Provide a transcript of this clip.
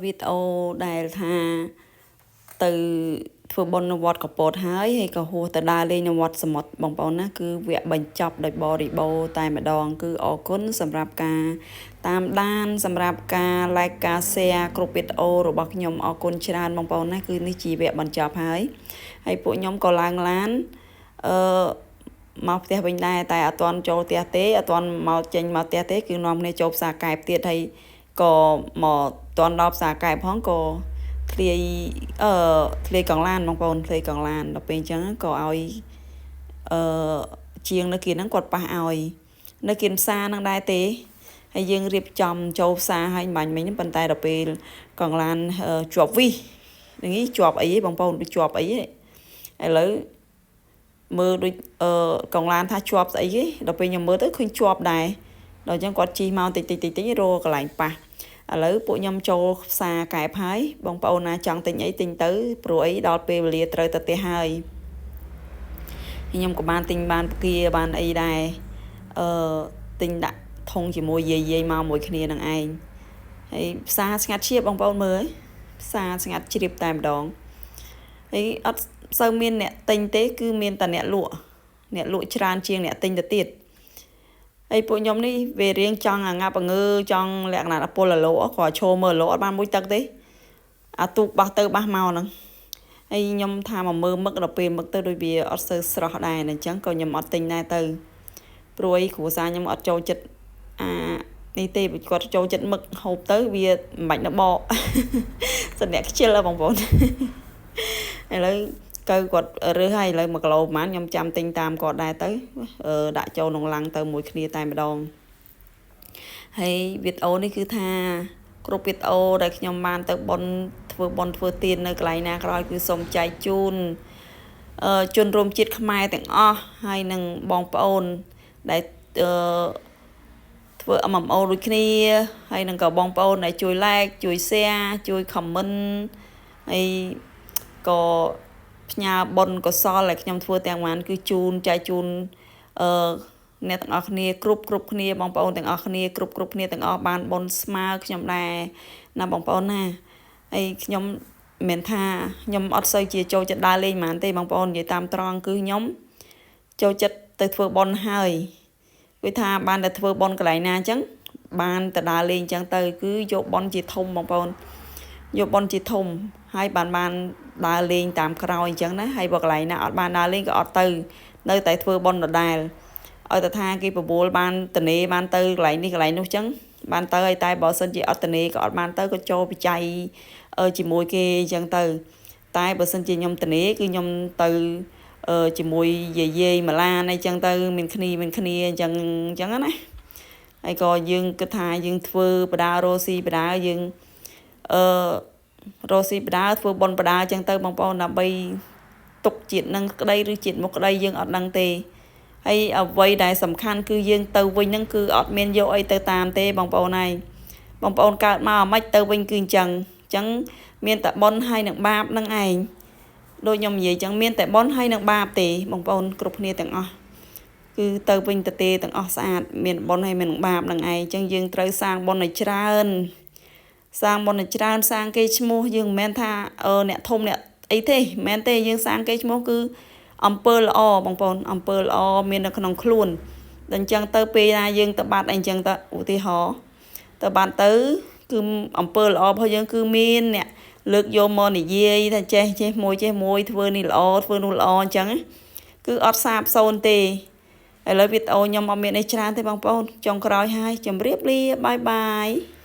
វីដេអូដែលថាទៅធ្វើបុណ្យនៅវត្តកពតហើយក៏ហួសទៅដើរលេងនៅវត្តសមុទ្របងប្អូនណាគឺវគ្គបញ្ចប់ដោយបរិបូរតែម្ដងគឺអរគុណសម្រាប់ការតាមដានសម្រាប់ការ like ការ share គ្រប់វីដេអូរបស់ខ្ញុំអរគុណច្រើនបងប្អូនណាគឺនេះជាវគ្គបញ្ចប់ហើយពួកខ្ញុំក៏ឡើងឡានមកផ្ទះវិញដែរតែអត់ទាន់ចូលផ្ទះទេអត់ទាន់មកចេញមកផ្ទះទេគឺនាំគ្នាចូលផ្សារកែបទៀតហើយក៏មកទាន់ដល់ផ្សារកែបផងក៏ធ្លាយកង់ឡានបងប្អូនធ្លាយកង់ឡានដល់ពេលអញ្ចឹងក៏ឲ្យជាងនៅគៀនហ្នឹងគាត់ប៉ះឲ្យនៅគៀនផ្សារហ្នឹងដែរទេហើយយើងរៀបចំចូលផ្សារឲ្យបាញ់មិញប៉ុន្តែដល់ពេលកង់ឡានជាប់វិសនេះជាប់អីបងប្អូនដូចជាប់អីឥឡូវមើលដូចកង់ឡានថាជាប់ស្អីគេដល់ពេលខ្ញុំមើលទៅឃើញជាប់ដែរដល់អញ្ចឹងគាត់ជិះមកតិចរកន្លែងប៉ះឥឡូវពួកខ្ញុំចូលផ្សារកែបហើយបងប្អូនណាចង់ទិញអីទិញទៅព្រោះអីដល់ពេលវេលាត្រូវទៅផ្ទះហើយខ្ញុំក៏បានទិញបានផ្គាបានអីដែរទិញដាក់ធុងជាមួយយាយមកមួយគ្នានឹងឯងហើយផ្សារស្ងាត់ជ្រាបបងប្អូនមើលផ្សារស្ងាត់ជ្រាបតែម្ដងហើយអត់សូវមានអ្នកទិញទេគឺមានតែអ្នកលក់ច្រើនជាងអ្នកទិញទៅទៀតហើយពួកខ្ញុំនេះវារៀងចង់អាងាប់ងើចង់លក្ខណៈពលលោគ្រាន់ឈរមើលលោអត់បានមួយទឹកទេអាទូកបោះទៅបោះមកហ្នឹងហើយខ្ញុំថាមកមើលមឹកដល់ពេលមឹកទៅដូចវាអត់សូវស្រស់ដែរអញ្ចឹងក៏ខ្ញុំអត់ទិញដែរទៅព្រួយគ្រួសារខ្ញុំអត់ចូលចិត្តនេះទេគាត់ចូលចិត្តមឹកហូបទៅវាមិនបាច់នៅបកសិនអ្នកខ្ជិលបងប្អូនឥឡូវគាត់រើសហើយឥឡូវ1គីឡូប្រហែលខ្ញុំចាំទិញតាមគាត់ដែរទៅដាក់ចូលក្នុងឡាំងទៅមួយគ្នាតែម្ដងហើយវីដេអូនេះគឺថាគ្រប់វីដេអូដែលខ្ញុំបានទៅធ្វើទាននៅកន្លែងណាក្រោយគឺសូមចែកជូនជនរួមជាតិខ្មែរទាំងអស់ហើយនឹងបងប្អូនដែលធ្វើ MMO ដូចគ្នាហើយនឹងក៏បងប្អូនដែលជួយ like ជួយ share ជួយ comment ហើយក៏ផ្ញើបុណ្យកុសលដែលខ្ញុំធ្វើទាំងបានគឺចែកជូនអ្នកទាំងអស់គ្នាគ្រប់គ្នាបងប្អូនទាំងអស់គ្នាគ្រប់គ្នាទាំងអស់បានបុណ្យស្មើខ្ញុំដែរណាបងប្អូនណាហើយខ្ញុំមិនថាខ្ញុំអត់សូវជាចូលចិត្តដើរលេងហ្មងទេបងប្អូននិយាយតាមត្រង់គឺខ្ញុំចូលចិត្តទៅធ្វើបុណ្យហើយគឺថាបានតែធ្វើបុណ្យកន្លែងណាអញ្ចឹងបានតែដើរលេងអញ្ចឹងទៅគឺយកបុណ្យជាធំបងប្អូនយកបុណ្យជាធំហើយបានដើរលេងតាមក្រោយអញ្ចឹងណាហើយបើកន្លែងណាអត់បានដើរលេងក៏អត់ទៅនៅតែធ្វើបុណ្យដដែលឲ្យតែថាគេប្រមូលបានតនេបានទៅកន្លែងនេះកន្លែងនោះអញ្ចឹងបានទៅហើយតែបើសិនជាអត់តនេក៏អត់បានទៅក៏ចូលបច្ច័យជាមួយគេអញ្ចឹងទៅតែបើសិនជាខ្ញុំតនេគឺខ្ញុំទៅជាមួយយាយម៉ាឡានអីចឹងទៅមានគ្នាអញ្ចឹងណាហើយក៏យើងគិតថាយើងធ្វើបដារ៉ូស៊ីបដាយើងរស់ស៊ីបដាធ្វើបុណ្យបដាអញ្ចឹងទៅបងប្អូនដើម្បីទុកជាតិនឹងក្តីឬជាតិមុខក្តីយើងអត់ដឹងទេហើយអ្វីដែលសំខាន់គឺយើងទៅវិញហ្នឹងគឺអត់មានយកអីទៅតាមទេបងប្អូនហើយបងប្អូនកើតមកអាម៉េចទៅវិញគឺអញ្ចឹងមានតែបុណ្យហើយនឹងបាបនឹងឯងដូចខ្ញុំនិយាយអញ្ចឹងមានតែបុណ្យហើយនឹងបាបទេបងប្អូនគ្រប់គ្នាទាំងអស់គឺទៅវិញទៅទេទាំងអស់ស្អាតមានបុណ្យហើយមាននឹងបាបនឹងឯងអញ្ចឹងយើងត្រូវសាងបុណ្យឲ្យច្រើនសាងបុណ្យឲ្យច្រើនសាងគេឈ្មោះយើងមិនមែនថាអ្នកធំអ្នកអីទេមិនមែនទេយើងសាងគេឈ្មោះគឺអំពើល្អបងប្អូនអំពើល្អមាននៅក្នុងខ្លួនដល់អញ្ចឹងទៅពេលណាយើងទៅបាត់អីអញ្ចឹងទៅឧទាហរណ៍ទៅបាត់ទៅគឺអំពើល្អរបស់យើងគឺមានអ្នកលើកយកមកនិយាយថាចេះមួយធ្វើនេះល្អធ្វើនោះល្អអញ្ចឹងគឺអត់សាបសូន្យទេឥឡូវវីដេអូខ្ញុំអត់មានអីច្រើនទេបងប្អូនចុងក្រោយហើយជម្រាបលាបាយ